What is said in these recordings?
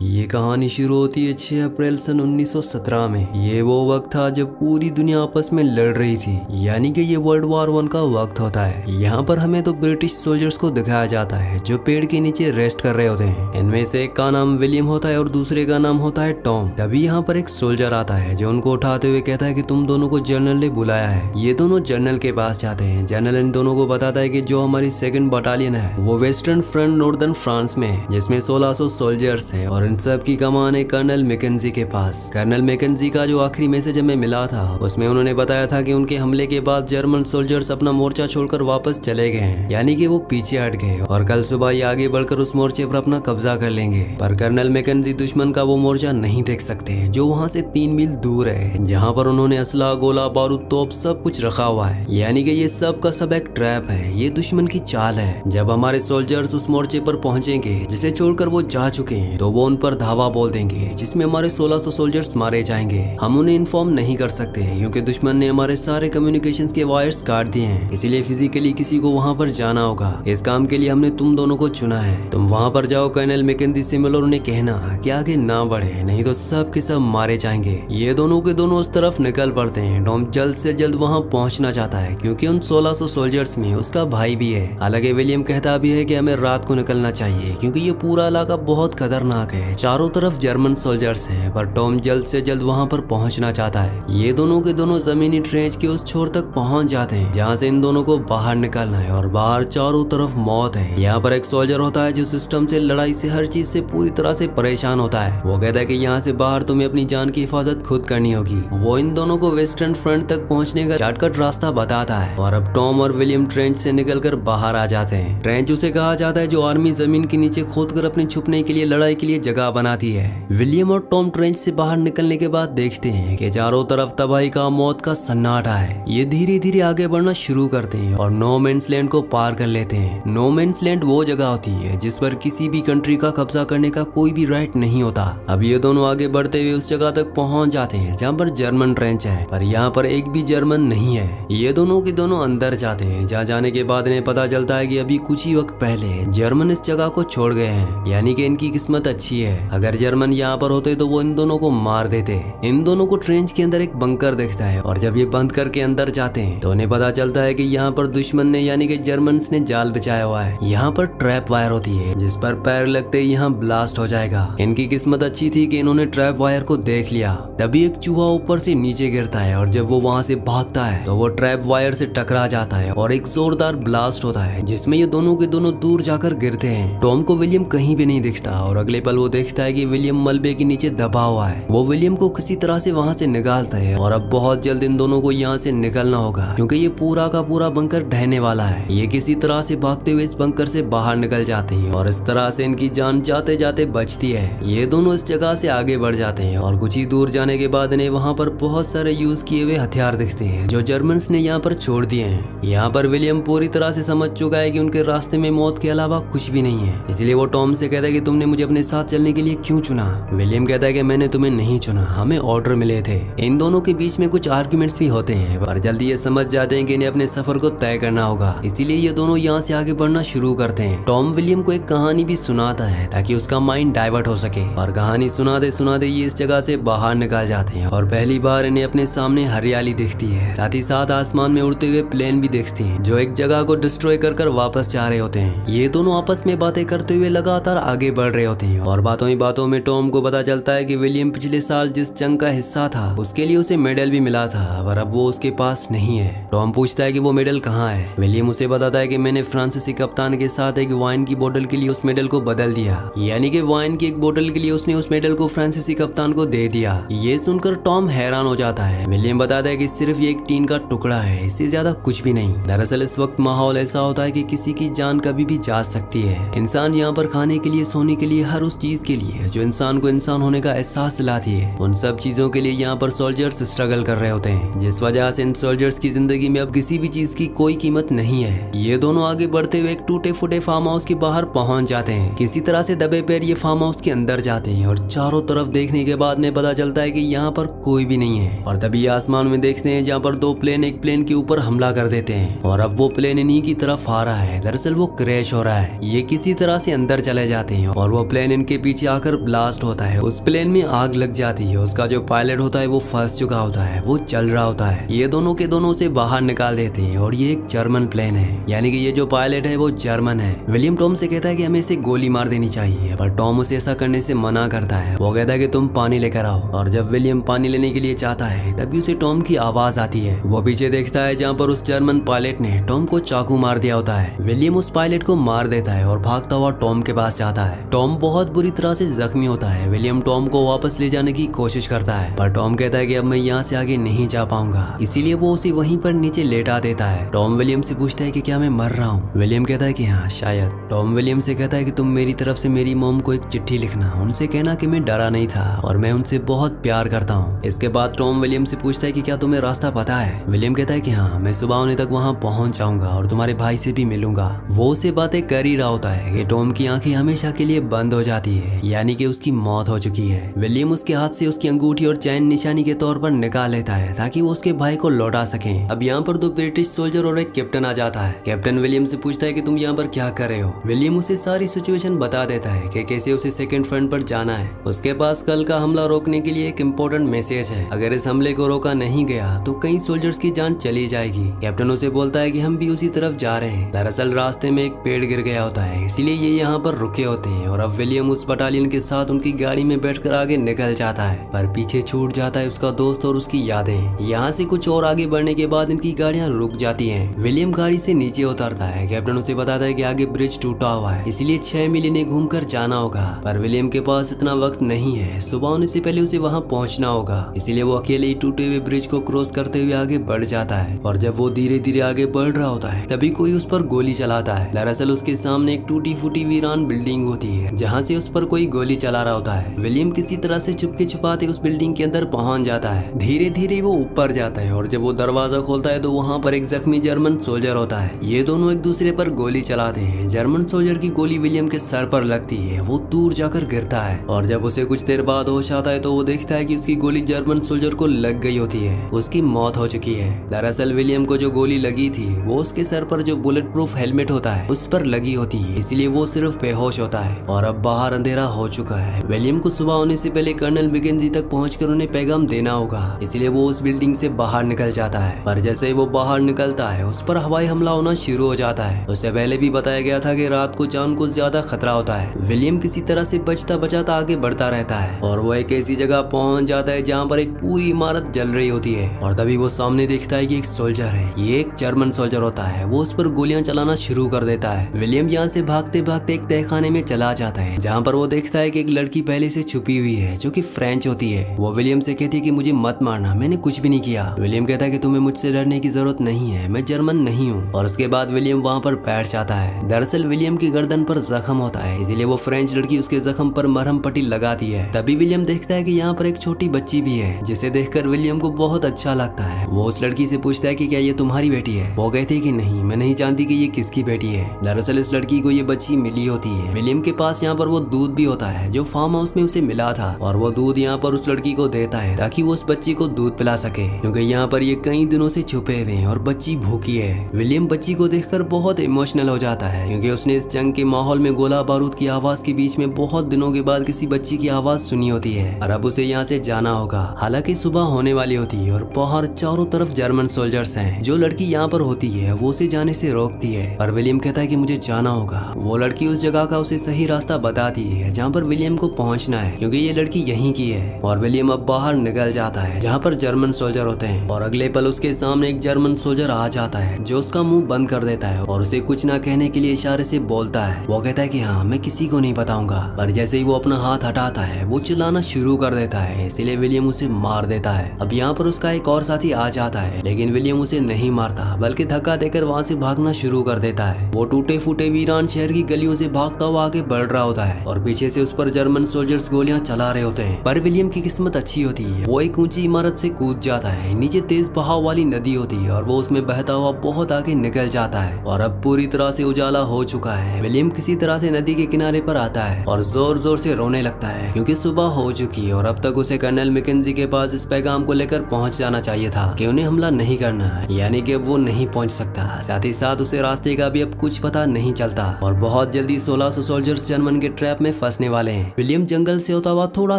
ये कहानी शुरू होती है 6 अप्रैल सन 1917 में। ये वो वक्त था जब पूरी दुनिया आपस में लड़ रही थी, यानी कि ये वर्ल्ड वॉर 1 का वक्त होता है। यहाँ पर हमें तो ब्रिटिश सोल्जर्स को दिखाया जाता है जो पेड़ के नीचे रेस्ट कर रहे होते हैं। इनमें से एक का नाम विलियम होता है और दूसरे का नाम होता है टॉम। तभी यहाँ पर एक सोल्जर आता है जो उनको उठाते हुए कहता है कि तुम दोनों को जनरल ने बुलाया है। ये दोनों जनरल के पास जाते हैं। जनरल इन दोनों को बताता है कि जो हमारी 2nd बटालियन है वो वेस्टर्न फ्रंट नॉर्दर्न फ्रांस में है, जिसमें 1600 सोल्जर्स हैं और इन सब की कमान है कर्नल मैकेंजी के पास। कर्नल मैकेंजी का जो आखिरी मैसेज हमें मिला था उसमें उन्होंने बताया था कि उनके हमले के बाद जर्मन सोल्जर्स अपना मोर्चा छोड़कर वापस चले गए हैं, यानी कि वो पीछे हट गए और कल सुबह ये आगे बढ़कर उस मोर्चे पर अपना कब्जा कर लेंगे। पर कर्नल मैकेंजी दुश्मन का वो मोर्चा नहीं देख सकते जो वहाँ से 3 मील दूर है, जहाँ पर उन्होंने असला, गोला बारूद, तोप सब कुछ रखा हुआ है, यानी कि ये सब का सब एक ट्रैप है। ये दुश्मन की चाल है। जब हमारे सोल्जर्स उस मोर्चे पर पहुंचेंगे जिसे छोड़कर वो जा चुके हैं, तो वो उन पर धावा बोल देंगे जिसमें हमारे 1600 सोल्जर्स मारे जाएंगे। हम उन्हें इन्फॉर्म नहीं कर सकते क्योंकि दुश्मन ने हमारे सारे कम्युनिकेशंस के वायर्स काट दिए हैं, इसीलिए फिजिकली किसी को वहाँ पर जाना होगा। इस काम के लिए हमने तुम दोनों को चुना है। तुम वहाँ पर जाओ, कर्नल मैकेंजी से मिलो और उन्हें कहना कि आगे ना बढ़े, नहीं तो सब के सब मारे जाएंगे। ये दोनों के दोनों उस तरफ निकल पड़ते हैं। टॉम जल्द से जल्द वहाँ पहुँचना चाहता है क्योंकि उन 1600 सोल्जर्स में उसका भाई भी है। हालांकि विलियम कहता भी है कि हमें रात को निकलना चाहिए क्योंकि ये पूरा इलाका बहुत खतरनाक है, चारों तरफ जर्मन सोल्जर्स हैं। पर टॉम जल्द से जल्द वहां पर पहुंचना चाहता है। ये दोनों के दोनों जमीनी ट्रेंच के उस छोर तक पहुंच जाते हैं जहां से इन दोनों को बाहर निकलना है और बाहर चारों तरफ मौत है। यहाँ पर एक सोल्जर होता है जो सिस्टम से, लड़ाई से, हर चीज से पूरी तरह से परेशान होता है। वो कहता है कि यहाँ से बाहर तुम्हें अपनी जान की हिफाजत खुद करनी होगी। वो इन दोनों को वेस्टर्न फ्रंट तक पहुंचने का शॉर्टकट रास्ता बताता है और अब टॉम और विलियम ट्रेंच से निकलकर बाहर आ जाते हैं। ट्रेंच उसे कहा जाता है जो आर्मी जमीन के नीचे खोदकर अपने छुपने के लिए, लड़ाई के लिए जगह बनाती है। विलियम और टॉम ट्रेंच से बाहर निकलने के बाद देखते हैं कि चारों तरफ तबाही का, मौत का सन्नाटा है। ये धीरे धीरे आगे बढ़ना शुरू करते हैं और नो मैंस लैंड को पार कर लेते हैं। नो मैंस लैंड वो जगह होती है जिस पर किसी भी कंट्री का कब्जा करने का कोई भी राइट नहीं होता। अब ये दोनों आगे बढ़ते हुए उस जगह तक पहुंच जाते हैं जहाँ पर जर्मन ट्रेंच है, पर यहाँ पर एक भी जर्मन नहीं है। ये दोनों के दोनों अंदर जाते हैं, जहाँ जाने के बाद इन्हें पता चलता है कि अभी कुछ ही वक्त पहले जर्मन इस जगह को छोड़ गए हैं, यानी कि इनकी किस्मत अच्छी है। अगर जर्मन यहाँ पर होते तो वो इन दोनों को मार देते। इन दोनों को ट्रेंच के अंदर एक बंकर दिखता है और जब ये बंद करके अंदर जाते हैं तो उन्हें पता चलता है कि यहाँ पर दुश्मन ने, यानी कि जर्मन्स ने जाल बिछाया हुआ है। यहाँ पर ट्रैप वायर होती है जिस पर पैर लगते ही यहाँ ब्लास्ट हो जाएगा। इनकी किस्मत अच्छी थी कि इन्होंने ट्रैप वायर को देख लिया। तभी एक चूहा ऊपर से नीचे गिरता है और जब वो वहाँ से भागता है तो वो ट्रैप वायर से टकरा जाता है और एक जोरदार ब्लास्ट होता है जिसमें ये दोनों के दोनों दूर जाकर गिरते हैं। टॉम को विलियम कहीं भी नहीं दिखता और अगले पल वो देखता है कि विलियम मलबे के नीचे दबा हुआ है। वो विलियम को किसी तरह से वहाँ से निकालता है और अब बहुत जल्द इन दोनों को यहाँ से निकलना होगा क्योंकि ये पूरा का पूरा बंकर ढहने वाला है। ये किसी तरह से भागते हुए इस बंकर से बाहर निकल जाते हैं और इस तरह से इनकी जान जाते जाते बचती है। ये दोनों इस जगह से आगे बढ़ जाते हैं और कुछ ही दूर जाने के बाद इन्हें वहाँ पर बहुत सारे यूज किए हुए हथियार दिखते हैं जो जर्मन्स ने यहाँ पर छोड़ दिए हैं। यहाँ पर विलियम पूरी तरह से समझ चुका है कि उनके रास्ते में मौत के अलावा कुछ भी नहीं है, इसलिए वो टॉम से कहता है कि तुमने मुझे अपने साथ चलने के लिए क्यों चुना। विलियम कहता है कि मैंने तुम्हें नहीं चुना, हमें ऑर्डर मिले थे। इन दोनों के बीच में कुछ आर्ग्यूमेंट्स भी होते हैं पर जल्दी ये समझ जाते हैं कि इन्हें अपने सफर को तय करना होगा, इसीलिए ये दोनों यहाँ से आगे बढ़ना शुरू करते हैं। टॉम विलियम को एक कहानी भी सुनाता है ताकि उसका माइंड डाइवर्ट हो सके और कहानी सुनाते सुनाते ये इस जगह से बाहर निकल जाते हैं और पहली बार इन्हें अपने सामने हरियाली दिखती है। साथ ही साथ आसमान में उड़ते हुए प्लेन भी दिखते हैं जो एक जगह को डिस्ट्रॉय कर वापस जा रहे होते हैं। ये दोनों आपस में बातें करते हुए लगातार आगे बढ़ रहे होते हैं और बातों ही बातों में टॉम को पता चलता है कि विलियम पिछले साल जिस जंग का हिस्सा था उसके लिए उसे मेडल भी मिला था, पर अब वो उसके पास नहीं है। टॉम पूछता है कि वो मेडल कहाँ है। विलियम उसे बताता है कि मैंने फ्रांसीसी कप्तान के साथ एक वाइन की बोतल के लिए उस मेडल को बदल दिया, यानी कि वाइन की एक बोतल के लिए उसने उस मेडल को फ्रांसीसी कप्तान को दे दिया। ये सुनकर टॉम हैरान हो जाता है। विलियम बताता है कि सिर्फ ये एक टीन का टुकड़ा है, इससे ज्यादा कुछ भी नहीं। दरअसल इस वक्त माहौल ऐसा होता है कि किसी की जान कभी भी जा सकती है। इंसान यहाँ पर खाने के लिए, सोने के लिए, हर उस चीज के लिए जो इंसान को इंसान होने का एहसास दिलाती है, उन सब चीजों के लिए यहाँ पर सोल्जर्स स्ट्रगल कर रहे होते हैं, जिस वजह से इन सोल्जर्स की जिंदगी में अब किसी भी चीज की कोई कीमत नहीं है। ये दोनों आगे बढ़ते हुए एक टूटे फूटे फार्म हाउस के बाहर पहुंच जाते हैं। किसी तरह से दबे पैर ये फार्म हाउस के अंदर जाते हैं और चारों तरफ देखने के बाद में पता चलता है कि यहाँ पर कोई भी नहीं है। और तभी आसमान में देखते हैं जहाँ पर 2 प्लेन एक प्लेन के ऊपर हमला कर देते हैं और अब वो प्लेन इन्हीं की तरफ आ रहा है। दरअसल वो क्रैश हो रहा है। ये किसी तरह से अंदर चले जाते हैं और वो प्लेन इनके पीछे आकर ब्लास्ट होता है। उस प्लेन में आग लग जाती है। उसका जो पायलट होता है वो फंस चुका होता है, वो चल रहा होता है। ये दोनों के दोनों से बाहर निकाल देते हैं और ये एक जर्मन प्लेन है, यानी कि ये जो पायलट है वो जर्मन है। विलियम टॉम से कहता है कि हमें इसे गोली मार देनी चाहिए, पर टॉम उसे ऐसा करने से मना करता है। वो कहता है कि तुम पानी लेकर आओ, और जब विलियम पानी लेने के लिए चाहता है तभी उसे टॉम की आवाज आती है। वो पीछे देखता है जहाँ पर उस जर्मन पायलट ने टॉम को चाकू मार दिया होता है। विलियम उस पायलट को मार देता है और भागता हुआ टॉम के पास जाता है। टॉम बहुत बुरी तरह से जख्मी होता है। विलियम टॉम को वापस ले जाने की कोशिश करता है, पर टॉम कहता है कि अब मैं यहाँ से आगे नहीं जा पाऊंगा, इसीलिए वो उसे वहीं पर नीचे लेटा देता है। टॉम विलियम से पूछता है कि क्या मैं मर रहा हूँ। विलियम कहता है कि हाँ शायद। टॉम विलियम से कहता है कि तुम मेरी तरफ से मेरी मॉम को एक चिट्ठी लिखना, उनसे कहना कि मैं डरा नहीं था और मैं उनसे बहुत प्यार करता हूँ। इसके बाद टॉम विलियम से पूछता है कि क्या तुम्हें रास्ता पता है। विलियम कहता है कि हाँ, मैं सुबह होने तक वहाँ पहुँच जाऊंगा और तुम्हारे भाई से भी मिलूंगा। वो उसे बातें कर ही रहा होता है कि टॉम की आंखें हमेशा के लिए बंद हो जाती है, यानी कि उसकी मौत हो चुकी है। विलियम उसके हाथ से उसकी अंगूठी और चैन निशानी के तौर पर निकाल लेता है ताकि वो उसके भाई को लौटा सके। अब यहाँ पर दो ब्रिटिश सोल्जर और एक कैप्टन आ जाता है। कैप्टन विलियम से पूछता है कि तुम यहाँ पर क्या कर रहे हो। विलियम उसे सारी सिचुएशन बता देता है कि कैसे उसे सेकंड फ्रंट पर जाना है। उसके पास कल का हमला रोकने के लिए एक इम्पोर्टेंट मैसेज है। अगर इस हमले को रोका नहीं गया तो कई सोल्जर्स की जान चली जाएगी। कैप्टन उसे बोलता है कि हम भी उसी तरफ जा रहे हैं। दरअसल रास्ते में एक पेड़ गिर गया होता है, इसीलिए ये यहाँ पर रुके होते हैं। और अब विलियम उस बटालियन के साथ उनकी गाड़ी में बैठकर आगे निकल जाता है, पर पीछे छूट जाता है उसका दोस्त और उसकी यादें। यहाँ से कुछ और आगे बढ़ने के बाद इनकी गाड़ियाँ रुक जाती हैं। विलियम गाड़ी से नीचे उतरता है। कैप्टन उसे बताता है कि आगे ब्रिज टूटा हुआ है, इसलिए 6 मील इन्हें घूमकर जाना होगा, पर विलियम के पास इतना वक्त नहीं है। सुबह होने से पहले उसे वहाँ पहुँचना होगा, इसीलिए वो अकेले ही टूटे हुए ब्रिज को क्रॉस करते हुए आगे बढ़ जाता है। और जब वो धीरे धीरे आगे बढ़ रहा होता है तभी कोई उस पर गोली चलाता है। दरअसल उसके सामने एक टूटी फूटी वीरान बिल्डिंग होती है जहाँ से उस पर कोई गोली चला रहा होता है। विलियम किसी तरह से चुपके छुपाते उस बिल्डिंग के अंदर पहुंच जाता है। धीरे धीरे वो ऊपर जाता है और जब वो दरवाजा खोलता है तो वहाँ पर एक जख्मी जर्मन सोल्जर होता है। ये दोनों एक दूसरे पर गोली चलाते हैं। जर्मन सोल्जर की गोली विलियम के सर पर लगती है, वो दूर जाकर गिरता है और जब उसे कुछ देर बाद होश आता है तो वो देखता है कि उसकी गोली जर्मन सोल्जर को लग गई होती है। उसकी मौत हो चुकी है। दरअसल विलियम को जो गोली लगी थी वो उसके सर पर जो बुलेट प्रूफ हेलमेट होता है उस पर लगी होती है, इसलिए वो सिर्फ बेहोश होता है। और अब बाहर अंधेरा हो चुका है। विलियम को सुबह होने से पहले कर्नल मैकेंजी तक पहुंचकर उन्हें पैगाम देना होगा, इसलिए वो उस बिल्डिंग से बाहर निकल जाता है। पर जैसे ही वो बाहर निकलता है उस पर हवाई हमला होना शुरू हो जाता है। उससे पहले भी बताया गया था कि रात को जान को ज्यादा खतरा होता है। विलियम किसी तरह से बचता बचाता आगे बढ़ता रहता है और वो एक ऐसी जगह पहुंच जाता है जहाँ पर एक पूरी इमारत जल रही होती है। और तभी वो सामने देखता है कि एक सोल्जर है। ये एक जर्मन सोल्जर होता है। वो उस पर गोलियां चलाना शुरू कर देता है। विलियम यहाँ से भागते भागते एक तहखाने में चला जाता है जहाँ पर वो देखता है कि एक लड़की पहले से छुपी हुई है जो कि फ्रेंच होती है। वो विलियम से कहती है कि मुझे मत मारना, मैंने कुछ भी नहीं किया। विलियम कहता है कि तुम्हें मुझसे डरने की जरूरत नहीं है, मैं जर्मन नहीं हूँ। और उसके बाद विलियम वहाँ पर बैठ जाता है। दरअसल विलियम की गर्दन पर जख्म होता है, इसीलिए वो फ्रेंच लड़की उसके जख्म पर मरहम पट्टी लगाती है। तभी विलियम देखता है कि यहाँ पर एक छोटी बच्ची भी है, जिसे देखकर विलियम को बहुत अच्छा लगता है। वो उस लड़की से पूछता है कि क्या ये तुम्हारी बेटी है। वो कहती है कि नहीं, मैं नहीं जानती कि ये किसकी बेटी है। दरअसल इस लड़की को ये बच्ची मिली होती है। विलियम के पास यहाँ पर वो दूध भी होता है जो फार्म हाउस में उसे मिला था, और वो दूध यहाँ पर उस लड़की को देता है ताकि वो उस बच्ची को दूध पिला सके, क्योंकि यहाँ पर ये कई दिनों से छुपे हुए हैं और बच्ची भूखी है। विलियम बच्ची को देखकर बहुत इमोशनल हो जाता है, क्योंकि उसने इस जंग के माहौल में गोला बारूद की आवाज के बीच में बहुत दिनों के बाद किसी बच्ची की आवाज सुनी होती है। और अब उसे यहाँ से जाना होगा। हालांकि सुबह होने वाली होती है और बाहर चारों तरफ जर्मन सोल्जर्स हैं। जो लड़की यहाँ पर होती है वो उसे जाने से रोकती है, पर विलियम कहता है कि मुझे जाना होगा। वो लड़की उस जगह का उसे सही रास्ता बताती है जहाँ पर विलियम को पहुँचना है, क्योंकि ये लड़की यहीं की है। और विलियम अब बाहर निकल जाता है जहाँ पर जर्मन सोल्जर होते हैं, और अगले पल उसके सामने एक जर्मन सोल्जर आ जाता है जो उसका मुंह बंद कर देता है और उसे कुछ ना कहने के लिए इशारे से बोलता है। वो कहता है कि हाँ, मैं किसी को नहीं बताऊंगा। पर जैसे ही वो अपना हाथ हटाता है वो चिल्लाना शुरू कर देता है, इसलिए विलियम उसे मार देता है। अब यहाँ पर उसका एक और साथी आ जाता है, लेकिन विलियम उसे नहीं मारता बल्कि धक्का देकर वहाँ से भागना शुरू कर देता है। वो टूटे फूटे वीरान शहर की गलियों से भागता हुआ आगे बढ़ रहा होता है और पीछे से उस पर जर्मन सोल्जर्स गोलियां चला रहे होते हैं। पर विलियम की किस्मत अच्छी होती है। वो एक ऊंची इमारत से कूद जाता है। नीचे तेज बहाव वाली नदी होती है और वो उसमें बहता हुआ बहुत आगे निकल जाता है। और अब पूरी तरह से उजाला हो चुका है। विलियम किसी तरह से नदी के किनारे पर आता है और जोर जोर से रोने लगता है, क्योंकि सुबह हो चुकी है और अब तक उसे कर्नल मैकेंजी के पास इस पैगाम को लेकर पहुंच जाना चाहिए था कि उन्हें हमला नहीं करना है, यानी कि वो नहीं पहुंच सकता। साथ ही साथ उसे रास्ते का भी अब कुछ पता नहीं चलता और बहुत जल्दी 1600 सोल्जर्स जर्मन के ट्रैप में फंसने वाले हैं। विलियम जंगल से होता हुआ थोड़ा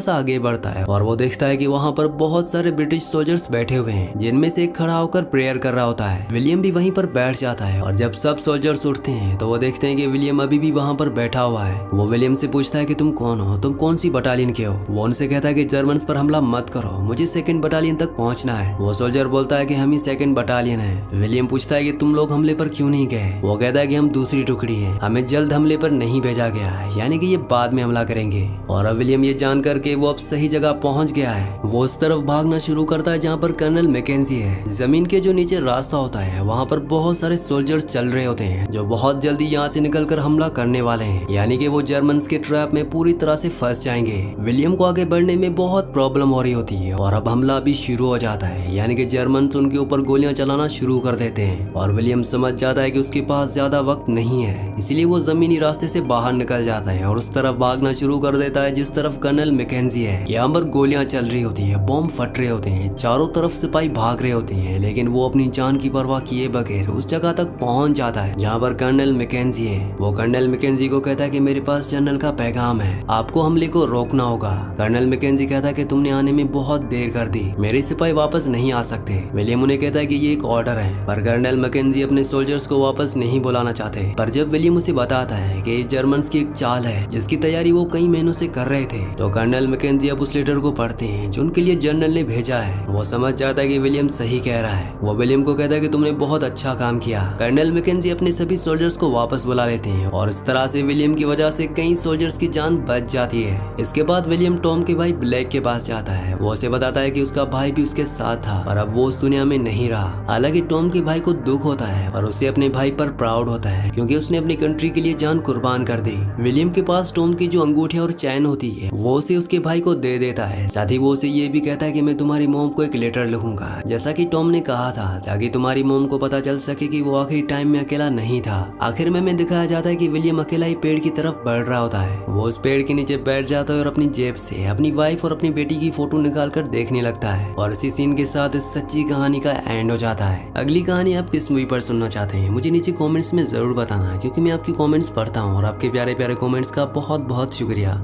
सा आगे बढ़ता है और वो देखता है कि वहाँ पर बहुत सारे ब्रिटिश सोल्जर्स बैठे हुए हैं, जिनमें से एक खड़ा होकर प्रेयर कर रहा होता है। विलियम भी वहीं पर बैठ जाता है और जब सब सोल्जर्स उठते हैं तो वो देखते हैं कि विलियम अभी भी वहाँ पर बैठा हुआ है। वो विलियम से पूछता है कि तुम कौन हो, तुम कौन सी बटालियन के हो। वो उनसे कहता है कि जर्मन पर हमला मत करो, मुझे 2nd बटालियन तक पहुंचना है। वो सोल्जर बोलता है कि हम ही 2nd बटालियन है। विलियम पूछता है कि तुम लोग हमले पर क्यों नहीं गए। वो कहता है कि हम दूसरी टुकड़ी है, हमें जल्द हमले पर नहीं भेजा गया है, यानी कि ये बाद में हमला करेंगे। और अब विलियम ये जानकर के वो अब सही जगह पहुंच गया है। वो उस तरफ भागना शुरू करता है जहाँ पर कर्नल मैकेंजी है। जमीन के जो नीचे रास्ता होता है वहाँ पर बहुत सारे सोल्जर्स चल रहे होते हैं जो बहुत जल्दी यहाँ से निकलकर हमला करने वाले हैं, यानी कि वो जर्मन्स के ट्रैप में पूरी तरह से फंस जाएंगे। विलियम को आगे बढ़ने में बहुत प्रॉब्लम हो रही होती है और अब हमला भी शुरू हो जाता है, यानी कि जर्मन्स उनके ऊपर गोलियां चलाना शुरू कर देते हैं। और विलियम समझ जाता है कि उसके पास ज्यादा वक्त नहीं है, इसलिए वो जमीनी रास्ते से बाहर निकल जाता है और उस तरफ भागना शुरू कर देता है जिस तरफ कर्नल मैकेंजी है। यहाँ पर गोलियां चल रही होती है, बॉम्ब फट रहे होते हैं, चारों तरफ सिपाही भाग रहे होते हैं, लेकिन वो अपनी जान की परवाह किए बगैर उस जगह तक पहुंच जाता है जहाँ पर कर्नल मैकेंजी है। वो कर्नल मैकेंजी को कहता है कि मेरे पास जनरल का पैगाम है, आपको हमले को रोकना होगा। कर्नल मैकेंजी कहता है कि तुमने आने में बहुत देर कर दी, मेरे सिपाही वापस नहीं आ सकते। विलियम उन्हें कहता है कि ये एक ऑर्डर है, पर कर्नल मैकेंजी अपने सोल्जर्स को वापस नहीं बुलाना चाहते। पर जब विलियम उसे बताता है कि जर्मन्स की एक चाल है जिसकी तैयारी वो कई महीनों से कर रहे थे, तो कर्नल मैकेंजी अब उस लेटर को पढ़ते हैं जो उनके लिए जनरल ने भेजा है। वो समझ जाता है कि विलियम सही कह रहा है। वो विलियम को कहता है कि तुमने बहुत अच्छा काम किया। कर्नल मैकेंजी अपने सभी सोल्जर्स को वापस बुला लेते हैं और इस तरह से विलियम की वजह से कई सोल्जर्स की जान बच जाती है। इसके बाद विलियम टॉम के भाई ब्लैक के पास जाता है। वो उसे बताता है कि उसका भाई भी उसके साथ था पर अब वो उस दुनिया में नहीं रहा। हालांकि टॉम के भाई को दुख होता है और उसे अपने भाई पर प्राउड होता है क्योंकि उसने अपनी कंट्री के लिए जान कुर्बान कर दी। विलियम के पास टॉम की जो अंगूठियां और चैन होती है वो उसे उसके भाई को दे देता है। साथ ही वो उसे ये भी कहता है कि मैं तुम्हारी मॉम को एक लेटर लिखूंगा जैसा कि टॉम ने कहा था, ताकि तुम्हारी मॉम को पता चल सके कि वो आखिरी टाइम में अकेला नहीं था। आखिर में दिखाया जाता है कि विलियम अकेला ही पेड़ की तरफ बढ़ रहा होता है। वो उस पेड़ के नीचे बैठ जाता है और अपनी जेब से अपनी वाइफ और अपनी बेटी की फोटो निकाल कर देखने लगता है और इसी सीन के साथ इस सच्ची कहानी का एंड हो जाता है। अगली कहानी आप किस मूवी पर सुनना चाहते हैं मुझे नीचे कमेंट्स में जरूर बताना, क्योंकि मैं आपकी कमेंट्स पढ़ता हूँ और आपके प्यारे प्यारे कमेंट्स का बहुत बहुत शुक्रिया।